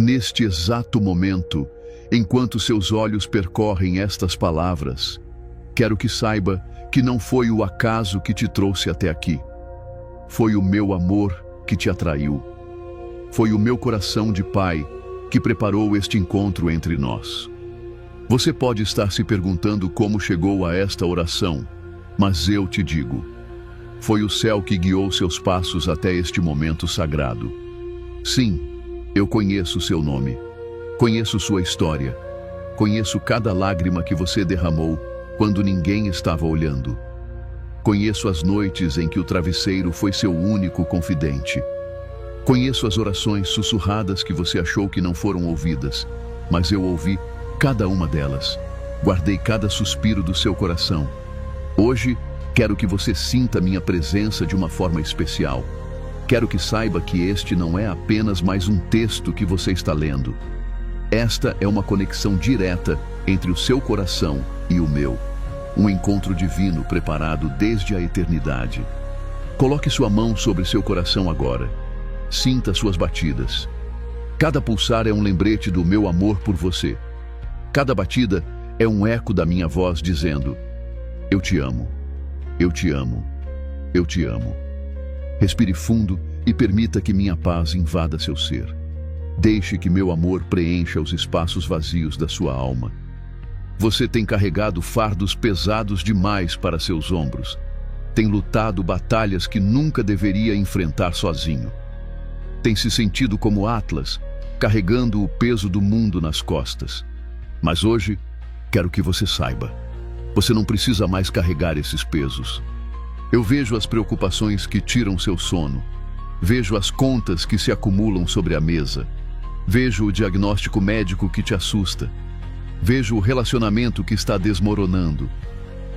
neste exato momento, enquanto seus olhos percorrem estas palavras, quero que saiba que não foi o acaso que te trouxe até aqui. Foi o meu amor que te atraiu. Foi o meu coração de pai que preparou este encontro entre nós. Você pode estar se perguntando como chegou a esta oração, mas eu te digo, foi o céu que guiou seus passos até este momento sagrado. Sim, eu conheço seu nome, conheço sua história, conheço cada lágrima que você derramou quando ninguém estava olhando. Conheço as noites em que o travesseiro foi seu único confidente. Conheço as orações sussurradas que você achou que não foram ouvidas, mas eu ouvi cada uma delas. Guardei cada suspiro do seu coração. Hoje, quero que você sinta minha presença de uma forma especial. Quero que saiba que este não é apenas mais um texto que você está lendo. Esta é uma conexão direta entre o seu coração e o meu. Um encontro divino preparado desde a eternidade. Coloque sua mão sobre seu coração agora. Sinta suas batidas. Cada pulsar é um lembrete do meu amor por você. Cada batida é um eco da minha voz dizendo: eu te amo, eu te amo, eu te amo. Respire fundo e permita que minha paz invada seu ser. Deixe que meu amor preencha os espaços vazios da sua alma. Você tem carregado fardos pesados demais para seus ombros. Tem lutado batalhas que nunca deveria enfrentar sozinho. Tem se sentido como Atlas, carregando o peso do mundo nas costas. Mas hoje, quero que você saiba, você não precisa mais carregar esses pesos. Eu vejo as preocupações que tiram seu sono. Vejo as contas que se acumulam sobre a mesa. Vejo o diagnóstico médico que te assusta. Vejo o relacionamento que está desmoronando.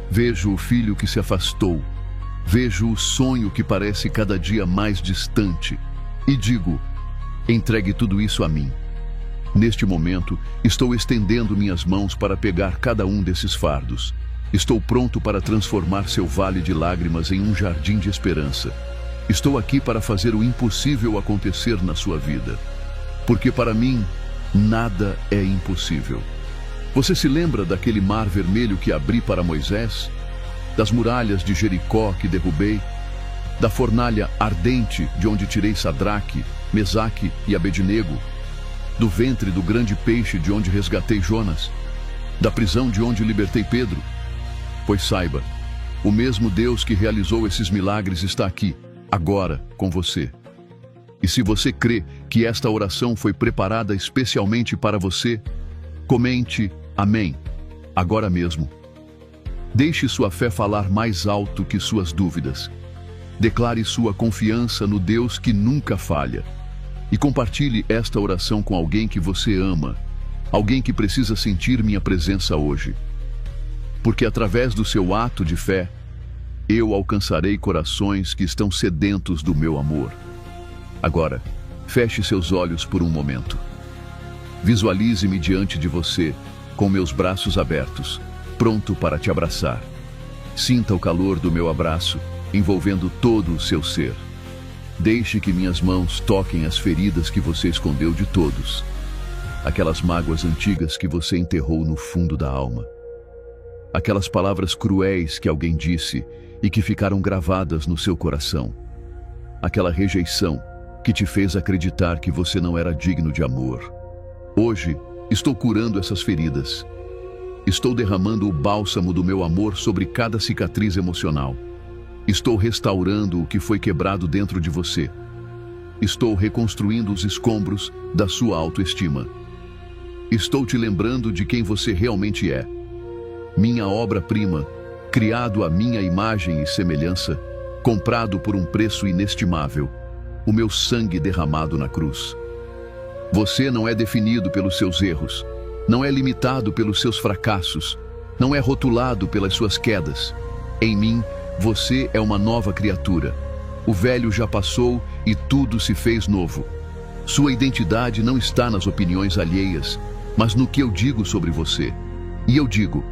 Vejo o filho que se afastou. Vejo o sonho que parece cada dia mais distante. E digo, entregue tudo isso a mim. Neste momento, estou estendendo minhas mãos para pegar cada um desses fardos. Estou pronto para transformar seu vale de lágrimas em um jardim de esperança. Estou aqui para fazer o impossível acontecer na sua vida. Porque para mim, nada é impossível. Você se lembra daquele mar vermelho que abri para Moisés? Das muralhas de Jericó que derrubei? Da fornalha ardente de onde tirei Sadraque, Mesaque e Abednego? Do ventre do grande peixe de onde resgatei Jonas? Da prisão de onde libertei Pedro? Pois saiba, o mesmo Deus que realizou esses milagres está aqui, agora, com você. E se você crê que esta oração foi preparada especialmente para você, comente amém, agora mesmo. Deixe sua fé falar mais alto que suas dúvidas. Declare sua confiança no Deus que nunca falha. E compartilhe esta oração com alguém que você ama, alguém que precisa sentir minha presença hoje. Porque através do seu ato de fé, eu alcançarei corações que estão sedentos do meu amor. Agora, feche seus olhos por um momento. Visualize-me diante de você, com meus braços abertos, pronto para te abraçar. Sinta o calor do meu abraço, envolvendo todo o seu ser. Deixe que minhas mãos toquem as feridas que você escondeu de todos. Aquelas mágoas antigas que você enterrou no fundo da alma. Aquelas palavras cruéis que alguém disse e que ficaram gravadas no seu coração. Aquela rejeição que te fez acreditar que você não era digno de amor. Hoje, estou curando essas feridas. Estou derramando o bálsamo do meu amor sobre cada cicatriz emocional. Estou restaurando o que foi quebrado dentro de você. Estou reconstruindo os escombros da sua autoestima. Estou te lembrando de quem você realmente é. Minha obra-prima, criado à minha imagem e semelhança, comprado por um preço inestimável, o meu sangue derramado na cruz. Você não é definido pelos seus erros, não é limitado pelos seus fracassos, não é rotulado pelas suas quedas. Em mim, você é uma nova criatura. O velho já passou e tudo se fez novo. Sua identidade não está nas opiniões alheias, mas no que eu digo sobre você. E eu digo,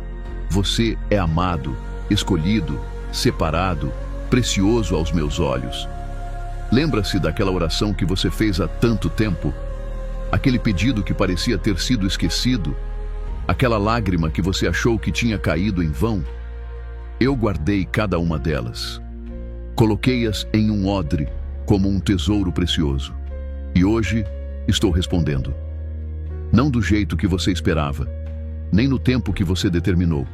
você é amado, escolhido, separado, precioso aos meus olhos. Lembra-se daquela oração que você fez há tanto tempo? aquele pedido que parecia ter sido esquecido, aquela lágrima que você achou que tinha caído em vão. Eu guardei cada uma delas. Coloquei-as em um odre como um tesouro precioso. E hoje estou respondendo. Não do jeito que você esperava, nem no tempo que você determinou,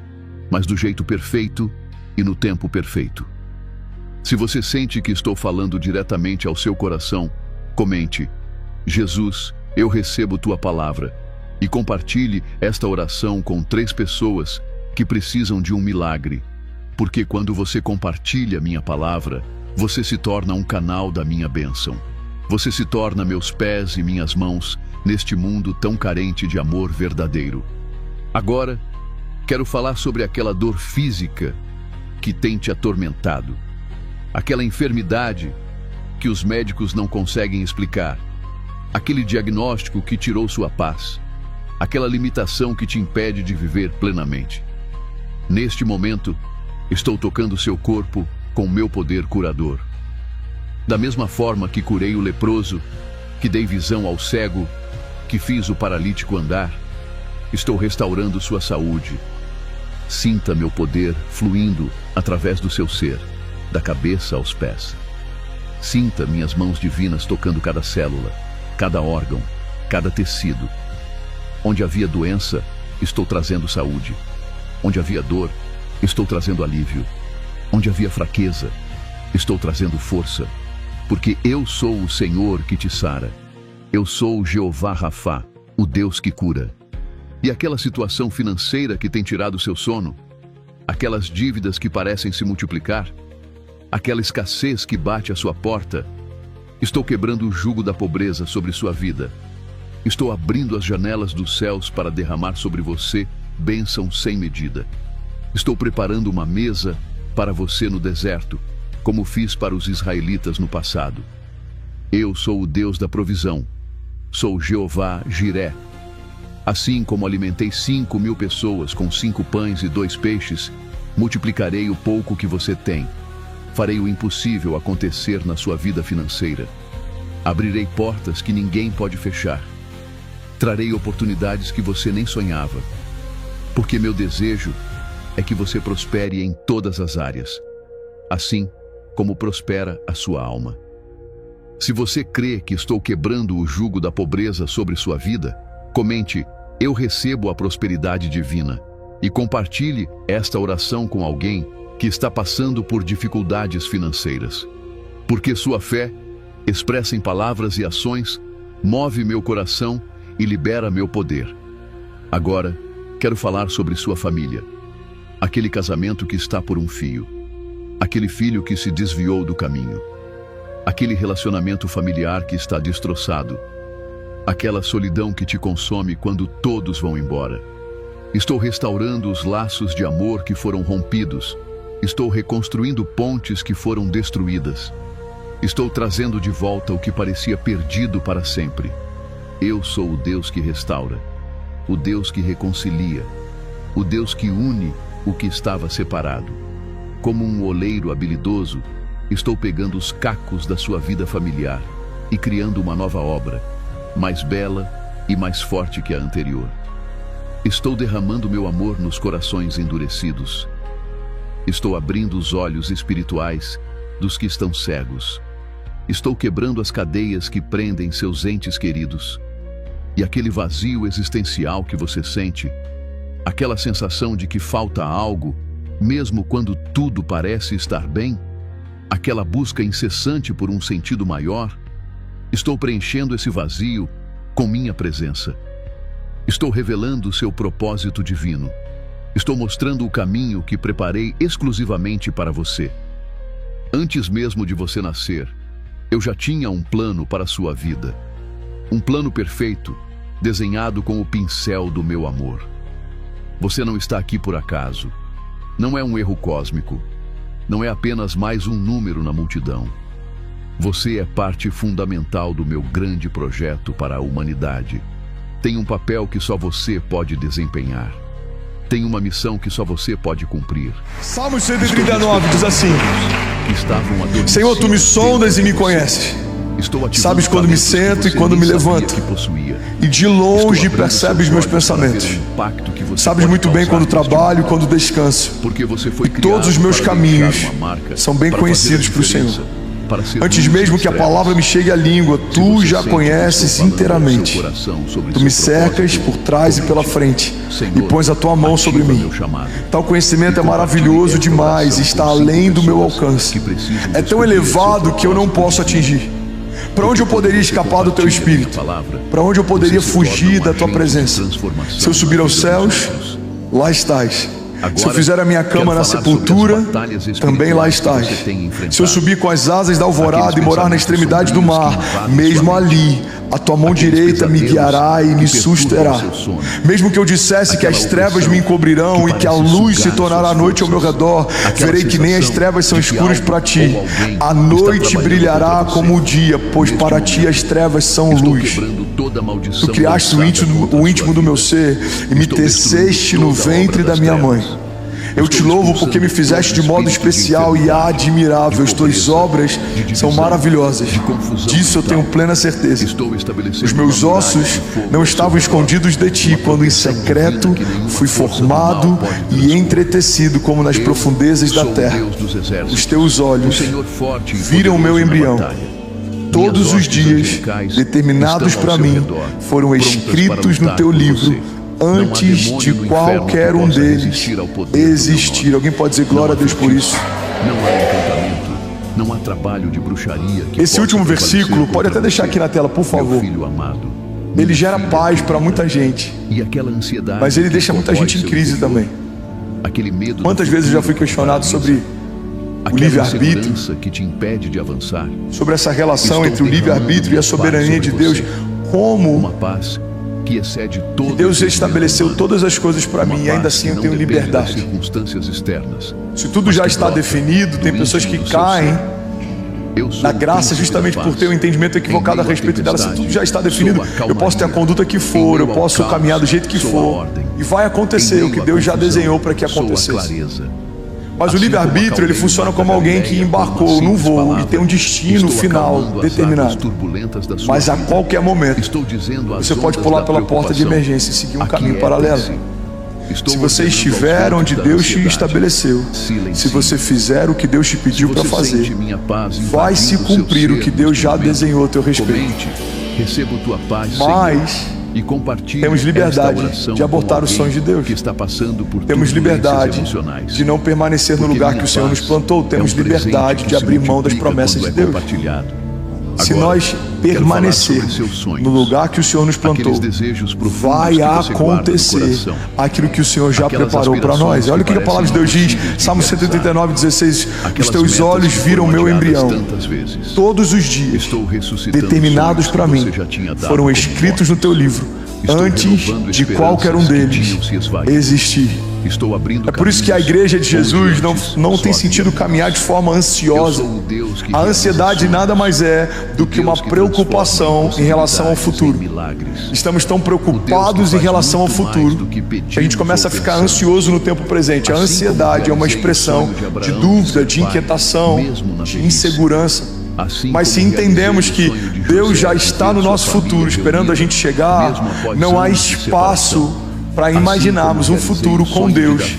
mas do jeito perfeito e no tempo perfeito. Se você sente que estou falando diretamente ao seu coração, comente: Jesus, eu recebo tua palavra, e compartilhe esta oração com 3 pessoas que precisam de um milagre, porque quando você compartilha minha palavra, você se torna um canal da minha bênção. Você se torna meus pés e minhas mãos neste mundo tão carente de amor verdadeiro. Agora, quero falar sobre aquela dor física que tem te atormentado, aquela enfermidade que os médicos não conseguem explicar, aquele diagnóstico que tirou sua paz, aquela limitação que te impede de viver plenamente. Neste momento, estou tocando seu corpo com meu poder curador. Da mesma forma que curei o leproso, que dei visão ao cego, que fiz o paralítico andar, estou restaurando sua saúde. Sinta meu poder fluindo através do seu ser, da cabeça aos pés. Sinta minhas mãos divinas tocando cada célula, cada órgão, cada tecido. Onde havia doença, estou trazendo saúde. Onde havia dor, estou trazendo alívio. Onde havia fraqueza, estou trazendo força. Porque eu sou o Senhor que te sara. Eu sou o Jeová Rafá, o Deus que cura. E aquela situação financeira que tem tirado seu sono, aquelas dívidas que parecem se multiplicar, aquela escassez que bate à sua porta, estou quebrando o jugo da pobreza sobre sua vida. Estou abrindo as janelas dos céus para derramar sobre você bênção sem medida. Estou preparando uma mesa para você no deserto, como fiz para os israelitas no passado. Eu sou o Deus da provisão. Sou Jeová Jiré. Assim como alimentei 5.000 pessoas com 5 pães e 2 peixes, multiplicarei o pouco que você tem. Farei o impossível acontecer na sua vida financeira. Abrirei portas que ninguém pode fechar. Trarei oportunidades que você nem sonhava. Porque meu desejo é que você prospere em todas as áreas, assim como prospera a sua alma. Se você crê que estou quebrando o jugo da pobreza sobre sua vida, comente: eu recebo a prosperidade divina, e compartilhe esta oração com alguém que está passando por dificuldades financeiras. Porque sua fé, expressa em palavras e ações, move meu coração e libera meu poder. Agora, quero falar sobre sua família. Aquele casamento que está por um fio. Aquele filho que se desviou do caminho. Aquele relacionamento familiar que está destroçado. Aquela solidão que te consome quando todos vão embora. Estou restaurando os laços de amor que foram rompidos. Estou reconstruindo pontes que foram destruídas. Estou trazendo de volta o que parecia perdido para sempre. Eu sou o Deus que restaura, o Deus que reconcilia, o Deus que une o que estava separado. Como um oleiro habilidoso, estou pegando os cacos da sua vida familiar e criando uma nova obra, mais bela e mais forte que a anterior. Estou derramando meu amor nos corações endurecidos. Estou abrindo os olhos espirituais dos que estão cegos. Estou quebrando as cadeias que prendem seus entes queridos. E aquele vazio existencial que você sente, aquela sensação de que falta algo, mesmo quando tudo parece estar bem, aquela busca incessante por um sentido maior, estou preenchendo esse vazio com minha presença. Estou revelando o seu propósito divino. Estou mostrando o caminho que preparei exclusivamente para você. Antes mesmo de você nascer, eu já tinha um plano para a sua vida. Um plano perfeito, desenhado com o pincel do meu amor. Você não está aqui por acaso. Não é um erro cósmico. Não é apenas mais um número na multidão. Você é parte fundamental do meu grande projeto para a humanidade. Tem um papel que só você pode desempenhar. Tem uma missão que só você pode cumprir. Salmo 139 diz assim: Que estavam adormecidos. Senhor, tu me sondas e me conheces. Sabes quando me sento e quando me levanto. E de longe percebes meus pensamentos. Sabes muito bem quando trabalho e quando descanso. E todos os meus caminhos são bem conhecidos para o Senhor. Antes mesmo que a palavra me chegue à língua, Tu já conheces inteiramente. Tu me cercas por trás e pela frente e pões a Tua mão sobre mim. Tal conhecimento é maravilhoso demais e está além do meu alcance. É tão elevado que eu não posso atingir. Para onde eu poderia escapar do Teu Espírito? Para onde eu poderia fugir da Tua presença? Se eu subir aos céus, lá estás. Se eu fizer a minha cama na sepultura, também lá estás. Se eu subir com as asas da alvorada e morar na extremidade do mar, mesmo ali, a Tua mão direita me guiará e me susterá. Mesmo que eu dissesse que as trevas me encobrirão e que a luz se tornará noite ao meu redor, verei que nem as trevas são escuras para Ti. A noite brilhará como o dia, pois para Ti as trevas são luz. Tu criaste o íntimo do meu ser e me teceste no ventre da minha mãe. Eu te louvo porque me fizeste de modo especial e admirável. As Tuas obras são maravilhosas. Disso eu tenho plena certeza. Os meus ossos não estavam escondidos de Ti quando em secreto fui formado e entretecido como nas profundezas da terra. Os Teus olhos viram o meu embrião. Todos os dias determinados para mim foram escritos no Teu livro antes de qualquer um deles existir. Alguém pode dizer glória a Deus por isso? Não há encantamento, não há trabalho de bruxaria. Esse último versículo, pode até deixar aqui na tela, por favor. Ele gera paz para muita gente, mas ele deixa muita gente em crise também. Quantas vezes eu já fui questionado sobre o livre-arbítrio, sobre essa relação entre o livre-arbítrio e a soberania de Deus, como que excede todo Deus estabeleceu todas as coisas para mim e ainda assim eu tenho liberdade. Se tudo já está definido, tem pessoas que caem na graça justamente por ter um entendimento equivocado a respeito dela. Se tudo já está definido, eu posso ter a conduta que for, eu posso caminhar do jeito que for, e vai acontecer o que Deus já desenhou para que acontecesse. Mas o livre-arbítrio, ele funciona como alguém que embarcou num voo e tem um destino final determinado. Mas a qualquer momento, você pode pular pela porta de emergência e seguir um caminho paralelo. Se você estiver onde Deus te estabeleceu, se você fizer o que Deus te pediu para fazer, vai se cumprir o que Deus já desenhou a teu respeito. Mas temos liberdade de abortar os sonhos de Deus. Temos liberdade de não permanecer no lugar que o Senhor nos plantou. Temos liberdade de abrir mão das promessas de Deus. Se nós permanecermos no lugar que o Senhor nos plantou, vai acontecer aquilo que o Senhor já preparou para nós. Olha o que a palavra de Deus diz, Salmo 139:16: os Teus olhos viram meu embrião. Todos os dias determinados para mim foram escritos no Teu livro antes de qualquer um deles existir. É por isso que a igreja de Jesus não tem sentido caminhar de forma ansiosa. A ansiedade nada mais é do que uma preocupação em relação ao futuro. Estamos tão preocupados em relação ao futuro que a gente começa a ficar ansioso no tempo presente. A ansiedade é uma expressão de dúvida, de inquietação, de insegurança. Mas se entendemos que Deus já está no nosso futuro, esperando a gente chegar, não há espaço para imaginarmos um futuro com Deus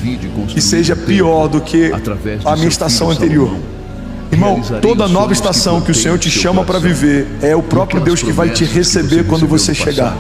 que seja pior do que a minha estação anterior. Irmão, toda nova estação que o Senhor te chama para viver é o próprio Deus que vai te receber quando você chegar.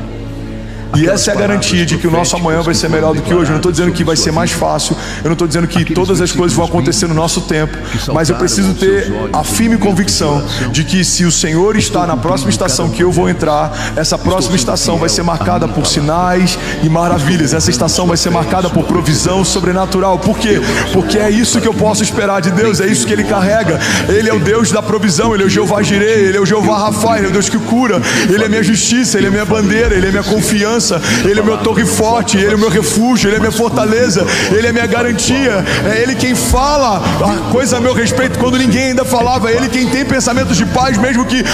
E essa é a garantia de que o nosso amanhã vai ser melhor do que hoje. Eu não estou dizendo que vai ser mais fácil, eu não estou dizendo que todas as coisas vão acontecer no nosso tempo, mas eu preciso ter a firme convicção de que se o Senhor está na próxima estação que eu vou entrar, essa próxima estação vai ser marcada por sinais e maravilhas. Essa estação vai ser marcada por provisão sobrenatural. Por quê? Porque é isso que eu posso esperar de Deus, é isso que Ele carrega. Ele é o Deus da provisão, Ele é o Jeová Jireh, Ele é o Jeová Rafa, Ele é o Deus que cura, Ele é minha justiça, Ele é minha bandeira, Ele é minha confiança. segurança, Ele é meu torre forte, Ele é meu refúgio, Ele é minha fortaleza, Ele é minha garantia. É Ele quem fala a coisa a meu respeito quando ninguém ainda falava. É Ele quem tem pensamentos de paz, mesmo que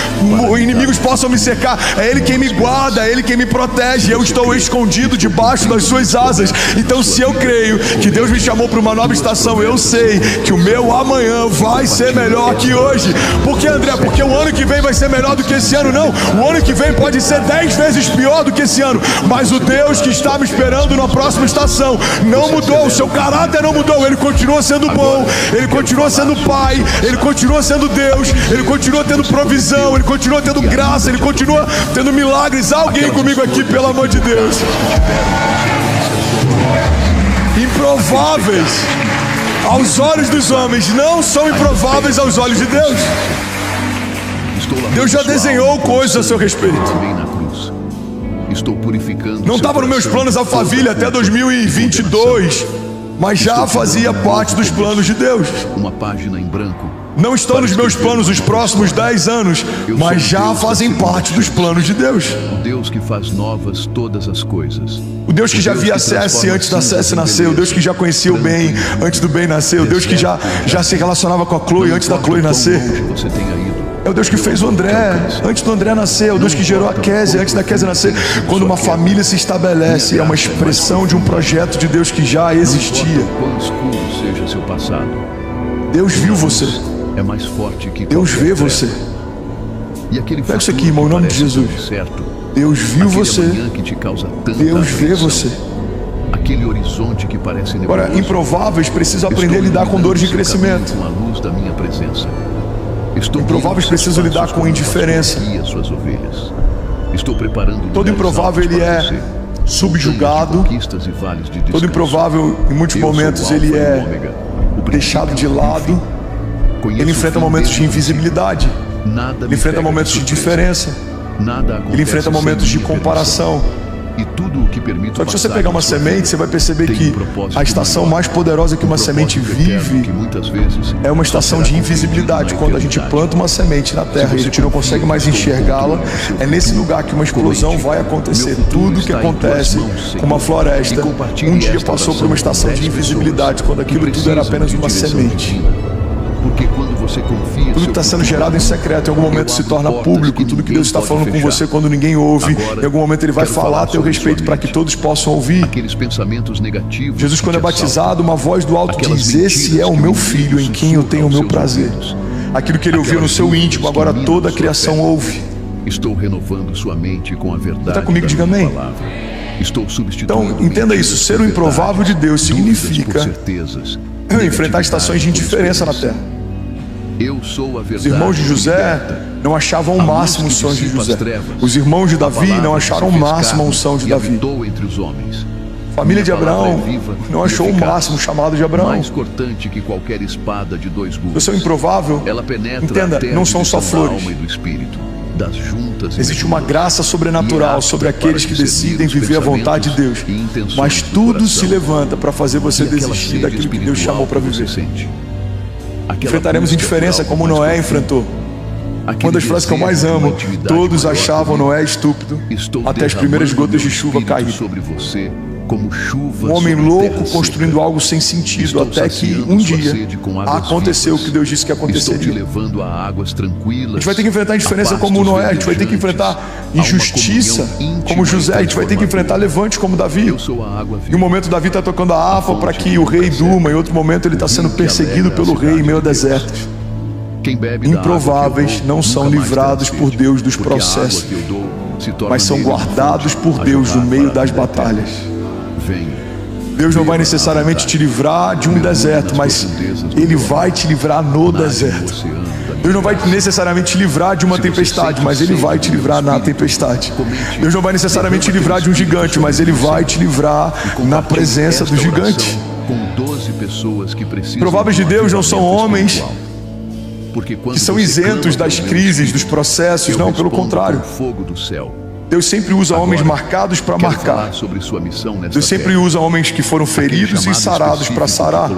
inimigos possam me cercar. É Ele quem me guarda, é Ele quem me protege. Eu estou escondido debaixo das suas asas. Então, se eu creio que Deus me chamou para uma nova estação, eu sei que o meu amanhã vai ser melhor que hoje. Por que, André? Porque o ano que vem vai ser melhor do que esse ano? Não, o ano que vem pode ser 10 vezes pior do que esse ano, mas o Deus que está me esperando na próxima estação não mudou, o seu caráter não mudou. Ele continua sendo bom, Ele continua sendo Pai, Ele continua sendo Deus, Ele continua tendo provisão, Ele continua tendo graça, Ele continua tendo milagres. Alguém comigo aqui, pelo amor de Deus. Improváveis aos olhos dos homens não são improváveis aos olhos de Deus. Deus já desenhou coisas a seu respeito. Não estava nos meus planos Alphaville até 2022, mas já fazia parte dos planos de Deus. Uma página em branco. Não estão nos meus planos os próximos 10 anos, mas já fazem parte dos planos de Deus. O Deus que faz novas todas as coisas. O Deus que já via a Cessi antes da Cessi nascer. O Deus que já conhecia o Ben antes do Ben nascer. O Deus que já se relacionava com a Chloe antes da Chloe nascer. É o Deus que fez o André antes do André nascer. É o Deus que gerou a Kézia antes da Kézia nascer. Quando uma família se estabelece, é uma expressão de um projeto de Deus que já existia. Quão escuro seja seu passado, Deus viu você. É mais forte que Deus vê você. Pega isso aqui, irmão, em nome de Jesus. Deus viu você. Deus vê você. Aquele horizonte que parece nebuloso. Agora, improváveis precisam aprender a lidar com dores de crescimento. Com a luz da minha presença. Improváveis precisam lidar com indiferença. Estou preparando. Todo improvável ele é subjugado. Todo improvável, em muitos momentos, ele é deixado de lado. Ele enfrenta momentos de invisibilidade. Ele enfrenta momentos de diferença. Ele enfrenta momentos de comparação. Só que se você pegar uma semente, você vai perceber que a estação mais poderosa que uma semente vive é uma estação de invisibilidade. Quando a gente planta uma semente na terra e a gente não consegue mais enxergá-la, é nesse lugar que uma explosão vai acontecer. Tudo que acontece com uma floresta, um dia passou por uma estação de invisibilidade, quando aquilo tudo era apenas uma semente. Porque quando você confia, tudo que está sendo gerado em secreto, em algum momento se torna público. Tudo que Deus está falando com você quando ninguém ouve, em algum momento Ele vai falar a teu respeito para que todos possam ouvir. Aqueles pensamentos negativos. Jesus, quando é batizado, uma voz do alto diz: esse é o meu filho em quem eu tenho o meu prazer. Aquilo que ele ouviu no seu íntimo, agora toda a criação ouve. Estou renovando sua mente com a verdade. Está comigo? Diga amém. Estou substituindo. Então, entenda isso. Ser o improvável de Deus significa enfrentar estações de indiferença na terra. Os irmãos de José não achavam o máximo os sonhos de José. Os irmãos de Davi não acharam o máximo a unção de Davi. A família de Abraão não achou o máximo o chamado de Abraão. Mais cortante que qualquer espada de dois gumes. Eu sou improvável. Entenda, não são só flores. Existe uma graça sobrenatural sobre aqueles que decidem viver a vontade de Deus. Mas tudo se levanta para fazer você desistir daquilo que Deus chamou para viver. Enfrentaremos indiferença como Noé enfrentou. Uma das frases que eu mais amo: todos achavam Noé estúpido até as primeiras gotas de chuva caírem. Um homem louco construindo algo sem sentido, até que um dia aconteceu o que Deus disse que aconteceria. A gente vai ter que enfrentar indiferença como Noé, a gente vai ter que enfrentar injustiça como José, a gente vai ter que enfrentar levante como Davi. Em um momento Davi está tocando a harpa para que o rei durma, em outro momento ele está sendo perseguido pelo rei em meio a deserto. Improváveis não são livrados por Deus dos processos, mas são guardados por Deus no meio das batalhas. Deus não vai necessariamente te livrar de um deserto, mas Ele vai te livrar no deserto. Deus não vai necessariamente te livrar de uma tempestade, mas Ele vai te livrar na tempestade. Deus não vai necessariamente te livrar de um gigante, mas Ele vai te livrar na presença do gigante. Prováveis de Deus não são homens que são isentos das crises, dos processos, não, pelo contrário. Deus sempre usa homens marcados para marcar. Deus sempre usa homens que foram feridos e sarados para sarar.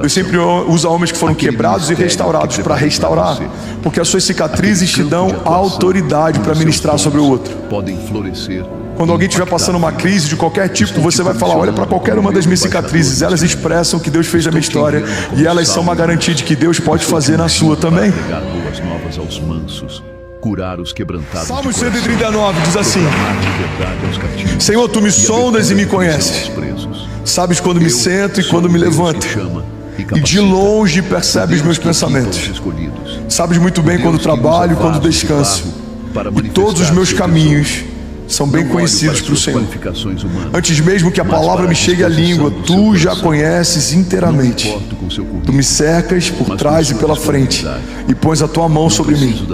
Deus sempre usa homens que foram quebrados e restaurados para restaurar. Porque as suas cicatrizes te dão autoridade para ministrar sobre o outro. Quando alguém estiver passando uma crise de qualquer tipo, você vai falar: olha para qualquer uma das minhas cicatrizes, elas expressam o que Deus fez na minha história, e elas são uma garantia de que Deus pode fazer na sua também. Salmo 139 diz assim: Senhor, tu me sondas e me conheces. Sabes quando me sento e quando me levanto, e de longe percebes meus pensamentos. Sabes muito bem quando trabalho e quando descanso, e todos os meus caminhos são bem conhecidos para o Senhor. Antes mesmo que a palavra me chegue à língua, tu já conheces inteiramente. Tu me cercas por trás e pela frente, e pões a tua mão sobre mim.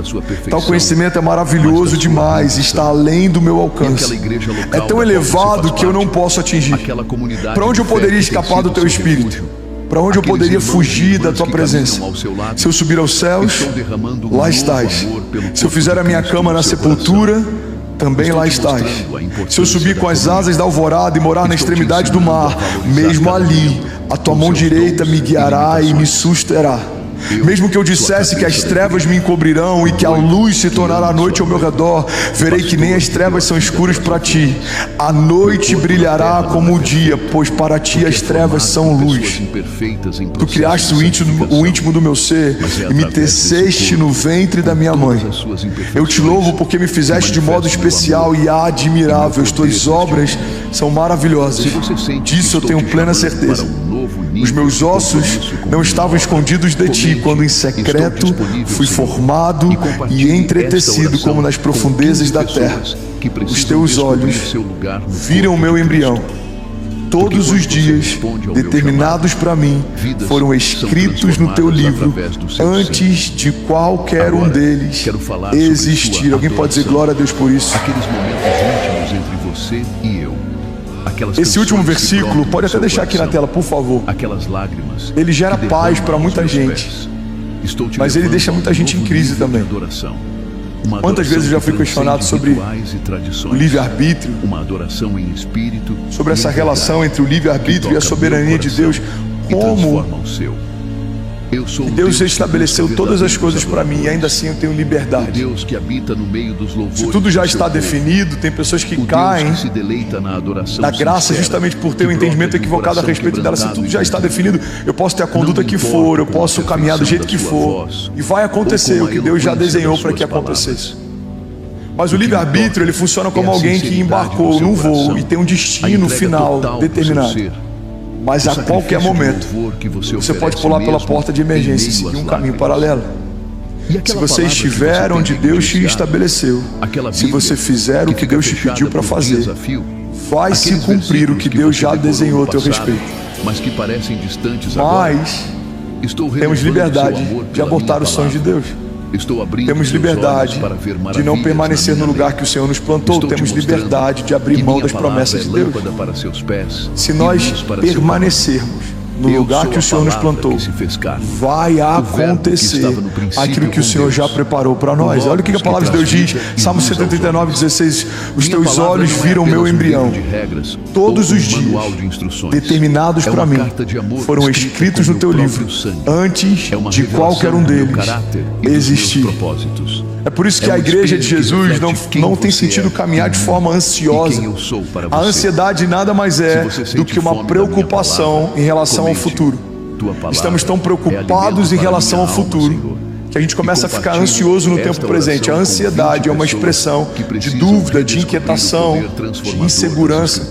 Tal conhecimento é maravilhoso demais e está além do meu alcance. É tão elevado que eu não posso atingir. Para onde eu poderia escapar do teu Espírito? Para onde eu poderia fugir da tua presença? Se eu subir aos céus, lá estás. Se eu fizer a minha cama na sepultura, também lá estás. Se eu subir com as asas da alvorada e morar na extremidade do mar, mesmo ali, a tua mão direita me guiará e me susterá. Mesmo que eu dissesse que as trevas me encobrirão e que a luz se tornará a noite ao meu redor, verei que nem as trevas são escuras para ti. A noite brilhará como o dia, pois para ti as trevas são luz. Tu criaste o íntimo do meu ser e me teceste no ventre da minha mãe. Eu te louvo porque me fizeste de modo especial e admirável. As tuas obras são maravilhosas. Disso eu tenho plena certeza. Os meus ossos não estavam escondidos de ti, quando em secreto fui formado e entretecido como nas profundezas da terra. Os teus olhos viram o meu embrião. Todos os dias determinados para mim foram escritos no teu livro antes de qualquer um deles existir. Alguém pode dizer glória a Deus por isso? Aqueles momentos íntimos entre você e eu. Esse último versículo, pode até deixar aqui na tela, por favor. Ele gera paz para muita gente, mas ele deixa muita gente em crise também. Quantas vezes eu já fui questionado sobre o livre-arbítrio, sobre essa relação entre o livre-arbítrio e a soberania de Deus, como que Deus estabeleceu todas as coisas para mim e ainda assim eu tenho liberdade. Se tudo já está definido, tem pessoas que caem na graça justamente por ter um entendimento equivocado a respeito dela. Se tudo já está definido, eu posso ter a conduta que for, eu posso caminhar do jeito que for, e vai acontecer o que Deus já desenhou para que acontecesse. Mas o livre-arbítrio, ele funciona como alguém que embarcou num voo e tem um destino final determinado. Mas a qualquer momento, você pode pular pela porta de emergência e seguir um caminho paralelo. Se você estiver onde Deus te estabeleceu, se você fizer o que Deus te pediu para fazer, vai se cumprir o que Deus já desenhou a teu respeito. Mas temos liberdade de abortar os sonhos de Deus. Temos liberdade de não permanecer no lugar que o Senhor nos plantou. Temos liberdade de abrir mão das promessas de Deus. Se nós permanecermos no lugar que o Senhor nos plantou, vai acontecer aquilo que o Senhor já preparou para nós. Olha o que a palavra de Deus diz, Salmo 139, 16: os teus olhos viram o meu embrião. Todos os dias determinados para mim foram escritos no teu livro antes de qualquer um deles existir. É por isso que a igreja de Jesus não tem sentido caminhar de forma ansiosa. A ansiedade nada mais é do que uma preocupação em relação ao futuro. Estamos tão preocupados em relação ao futuro que a gente começa a ficar ansioso no tempo presente. A ansiedade é uma expressão de dúvida, de inquietação, de insegurança.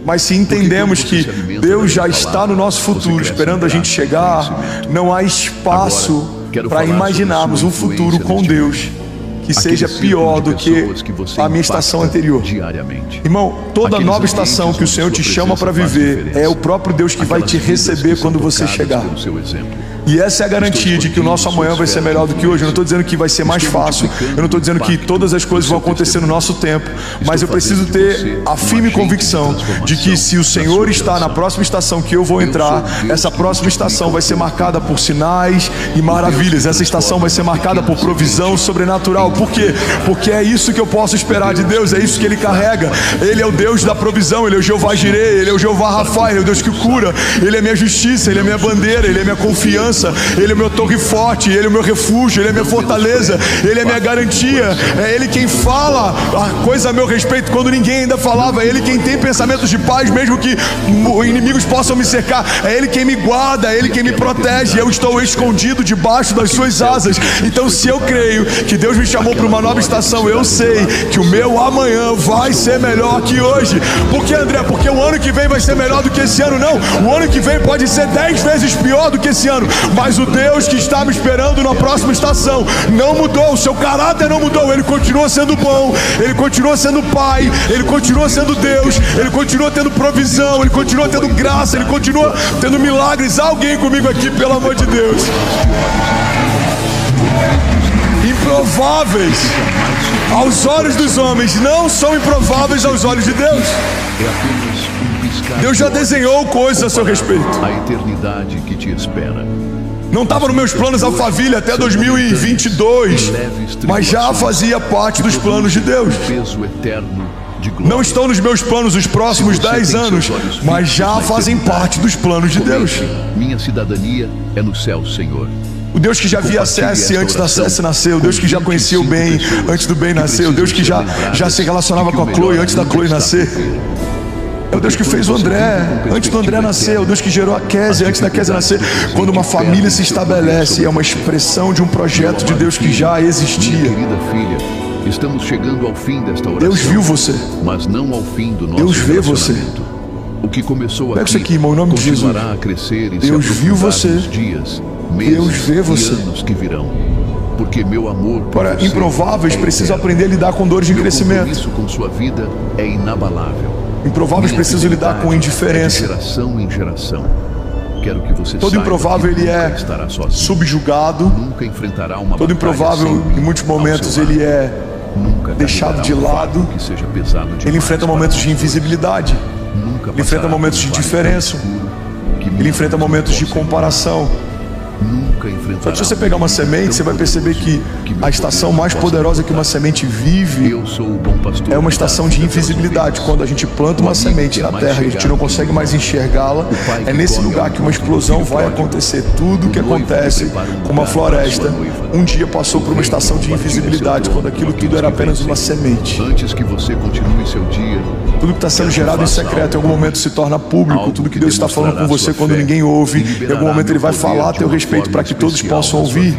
Mas se entendemos que Deus já está no nosso futuro, esperando a gente chegar, não há espaço para imaginarmos um futuro com Deus que seja pior do que a minha estação anterior. Irmão, toda nova estação que o Senhor te chama para viver é o próprio Deus que vai te receber quando você chegar. E essa é a garantia de que o nosso amanhã vai ser melhor do que hoje. Eu não estou dizendo que vai ser mais fácil, eu não estou dizendo que todas as coisas vão acontecer no nosso tempo, mas eu preciso ter a firme convicção de que se o Senhor está na próxima estação que eu vou entrar, essa próxima estação vai ser marcada por sinais e maravilhas. Essa estação vai ser marcada por provisão sobrenatural. Por quê? Porque é isso que eu posso esperar de Deus, é isso que Ele carrega. Ele é o Deus da provisão, Ele é o Jeová Jireh, Ele é o Jeová Rafa, Ele é o Deus que cura, Ele é minha justiça, Ele é minha bandeira, Ele é minha confiança. segurança, Ele é meu torre forte, Ele é o meu refúgio, Ele é minha fortaleza, Ele é minha garantia. É Ele quem fala a coisa a meu respeito quando ninguém ainda falava. É Ele quem tem pensamentos de paz, mesmo que inimigos possam me cercar. É Ele quem me guarda, é Ele quem me protege. Eu estou escondido debaixo das suas asas. Então, se eu creio que Deus me chamou para uma nova estação, eu sei que o meu amanhã vai ser melhor que hoje. Por que, André? Porque o ano que vem vai ser melhor do que esse ano? Não, o ano que vem pode ser 10 vezes pior do que esse ano, mas o Deus que está me esperando na próxima estação não mudou, o seu caráter não mudou. Ele continua sendo bom, Ele continua sendo Pai, Ele continua sendo Deus, Ele continua tendo provisão, Ele continua tendo graça, Ele continua tendo milagres. Há alguém comigo aqui, pelo amor de Deus? Improváveis aos olhos dos homens não são improváveis aos olhos de Deus. Deus já desenhou coisas a seu respeito. A eternidade que te espera. Não estava nos meus planos Alphaville até 2022, mas já fazia parte dos planos de Deus. Não estão nos meus planos os próximos 10 anos, mas já fazem parte dos planos de Deus. Minha cidadania é no céu, Senhor. O Deus que já via Cesse antes da Cesse nascer, o Deus que já conhecia o bem antes do bem nascer, o Deus que já se relacionava com a Chloe antes da Chloe nascer. É o Deus que fez o André antes do André nascer, é o Deus que gerou a Kézia antes da Kézia nascer. Quando uma família se estabelece, é uma expressão de um projeto de Deus que já existia. Querida filha, estamos chegando ao fim desta oração. Deus viu você, mas não ao fim do nosso Deus vê você. O que começou Pega isso aqui, irmão, em nome de Jesus. continuará a crescer e Deus se viu você. nos dias, meses Deus vê você. e anos que virão. Porque meu amor por Para você improváveis precisam aprender a lidar com dores de crescimento. Isso com sua vida é inabalável. Improváveis precisam lidar com indiferença. De geração em geração. Quero que você Todo improvável ele é subjugado. Nunca enfrentará uma Todo improvável, em muitos momentos, ele é deixado de lado. Que seja pesado ele enfrenta momentos de invisibilidade. Ele enfrenta momentos de diferença. Ele enfrenta momentos de comparação. Só que se você pegar uma semente, você vai perceber que a estação mais poderosa que uma semente vive é uma estação de invisibilidade. Quando a gente planta uma semente na terra e a gente não consegue mais enxergá-la, é nesse lugar que uma explosão vai acontecer. Tudo que acontece com uma floresta, um dia passou por uma estação de invisibilidade, quando aquilo tudo era apenas uma semente. Antes que você continue seu dia, tudo que está sendo gerado em secreto, em algum momento se torna público. Tudo que Deus está falando com você quando ninguém ouve, em algum momento Ele vai falar a teu respeito para que todos possam ouvir.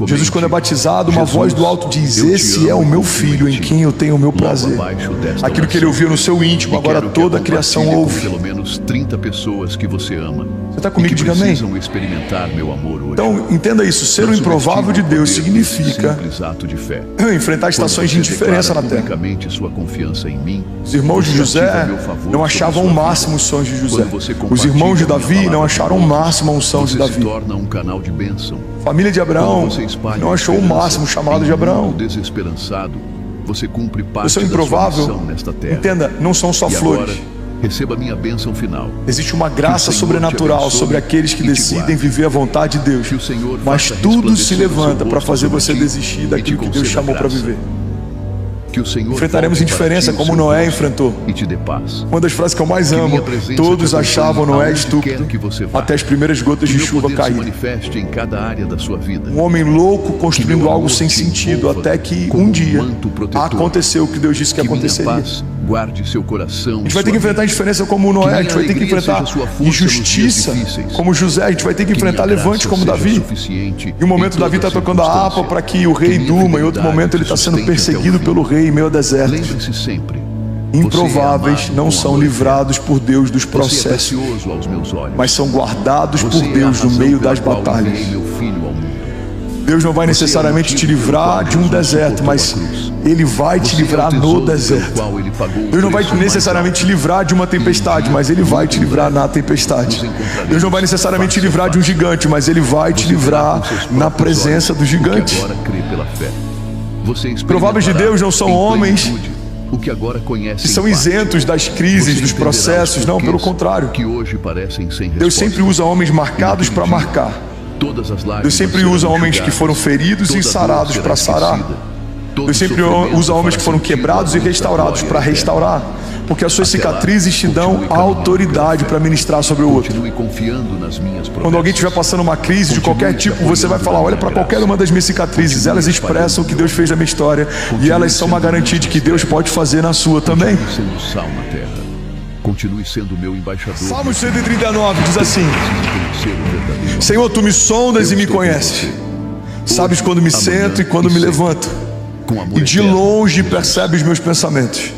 Jesus, quando é batizado, uma voz do alto diz: esse é o meu filho em quem eu tenho o meu prazer. Aquilo que ele ouviu no seu íntimo, agora toda a criação ouve. Pelo menos 30 pessoas que você ama. Você está comigo? Diga amém. Experimentar meu amor hoje. Então, entenda isso. Ser o improvável de Deus significa enfrentar estações de indiferença na terra. Sua confiança em mim, os irmãos de José não achavam o máximo os sonhos de José. Os irmãos de Davi não acharam o máximo a unção de Davi. A família de Abraão não achou o máximo o chamado de Abraão. Eu sou improvável. Entenda, não são só flores. Receba minha bênção final. Existe uma graça sobrenatural sobre aqueles que decidem viver a vontade de Deus. Mas tudo se levanta para fazer você desistir daquilo que Deus chamou para viver. Enfrentaremos indiferença como Noé enfrentou. Uma das frases que eu mais amo: todos achavam Noé estúpido até as primeiras gotas de chuva caírem. Um homem louco construindo algo sem sentido, até que um dia aconteceu o que Deus disse que aconteceria. Guarde seu coração. A gente vai ter que enfrentar indiferença como Noé, a gente vai ter que enfrentar injustiça como José, a gente vai ter que enfrentar levante como Davi. Em um momento Davi está tocando a harpa para que o rei durma, em outro momento ele está sendo perseguido pelo rei em meio ao deserto. Lembre-se sempre: improváveis não são livrados por Deus dos processos, mas são guardados por Deus no meio das batalhas. Deus não vai necessariamente te livrar de um deserto, mas Ele vai te livrar no deserto. Deus não vai necessariamente te livrar de uma tempestade, mas Ele vai te livrar na tempestade. Deus não vai necessariamente te livrar de um gigante, mas Ele vai te livrar na presença do gigante. Prováveis de Deus não são homens que são isentos das crises, dos processos. Não, pelo contrário. Deus sempre usa homens marcados para marcar. Deus sempre usa homens que foram feridos e sarados para sarar. Deus sempre usa homens que foram quebrados e restaurados para restaurar. Porque as suas cicatrizes te dão autoridade para ministrar sobre o outro. Quando alguém estiver passando uma crise de qualquer tipo, você vai falar: olha para qualquer uma das minhas cicatrizes, elas expressam o que Deus fez na minha história, e elas são uma garantia de que Deus pode fazer na sua também. Continue sendo meu embaixador. Salmo 139 diz assim: Senhor, tu me sondas e me conheces. Sabes quando me sento e quando me levanto, e de longe percebes os meus pensamentos.